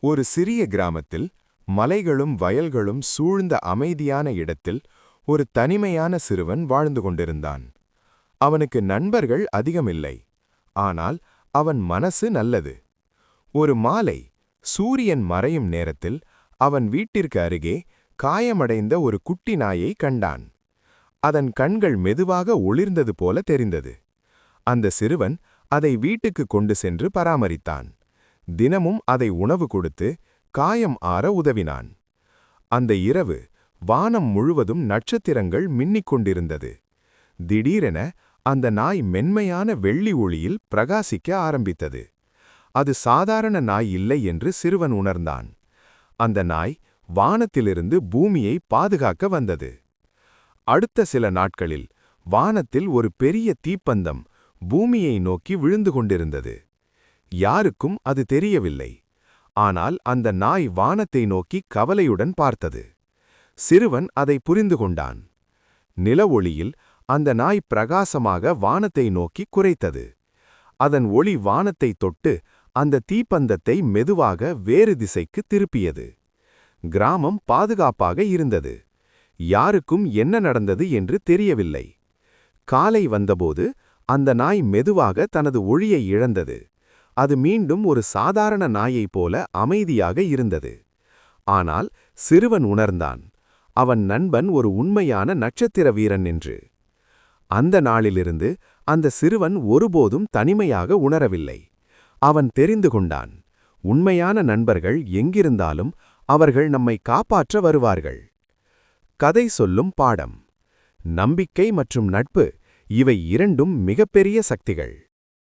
ஒரு சிறிய கிராமத்தில் மலைகளும் வயல்களும் சூழ்ந்த அமைதியான இடத்தில் ஒரு தனிமையான சிறுவன் வாழ்ந்து கொண்டிருந்தான். அவனுக்கு நண்பர்கள் அதிகமில்லை, ஆனால் அவன் மனசு நல்லது. ஒரு மாலை சூரியன் மறையும் நேரத்தில் அவன் வீட்டிற்கு அருகே காயமடைந்த ஒரு குட்டி நாயை கண்டான். அதன் கண்கள் மெதுவாக ஒளிர்ந்தது போல தெரிந்தது. அந்த சிறுவன் அதை வீட்டுக்கு கொண்டு சென்று பராமரித்தான். தினமும் அதை உணவு கொடுத்து காயம் ஆற உதவினான். அந்த இரவு வானம் முழுவதும் நட்சத்திரங்கள் மின்னிக் கொண்டிருந்தது. திடீரென அந்த நாய் மென்மையான வெள்ளி ஒளியில் பிரகாசிக்க ஆரம்பித்தது. அது சாதாரண நாய் இல்லை என்று சிறுவன் உணர்ந்தான். அந்த நாய் வானத்திலிருந்து பூமியை பாதுகாக்க வந்தது. அடுத்த சில நாட்களில் வானத்தில் ஒரு பெரிய தீப்பந்தம் பூமியை நோக்கி விழுந்து கொண்டிருந்தது. யாருக்கும் அது தெரியவில்லை. ஆனால் அந்த நாய் வானத்தை நோக்கி கவலையுடன் பார்த்தது. சிறுவன் அதை புரிந்து கொண்டான். நில ஒளியில் அந்த நாய் பிரகாசமாக வானத்தை நோக்கி குரைத்தது. அதன் ஒளி வானத்தை தொட்டு அந்த தீப்பந்தத்தை மெதுவாக வேறு திசைக்கு திருப்பியது. கிராமம் பாதுகாப்பாக இருந்தது. யாருக்கும் என்ன நடந்தது என்று தெரியவில்லை. காலை வந்தபோது அந்த நாய் மெதுவாக தனது ஒளியை இழந்தது. அது மீண்டும் ஒரு சாதாரண நாயைப் போல அமைதியாக இருந்தது. ஆனால் சிறுவன் உணர்ந்தான், அவன் நண்பன் ஒரு உண்மையான நட்சத்திர வீரன் என்று. அந்த நாளிலிருந்து அந்த சிறுவன் ஒருபோதும் தனிமையாக உணரவில்லை. அவன் தெரிந்து கொண்டான், உண்மையான நண்பர்கள் எங்கிருந்தாலும் அவர்கள் நம்மை காப்பாற்ற வருவார்கள். கதை சொல்லும் பாடம்: நம்பிக்கை மற்றும் நட்பு, இவை இரண்டும் மிகப்பெரிய சக்திகள்.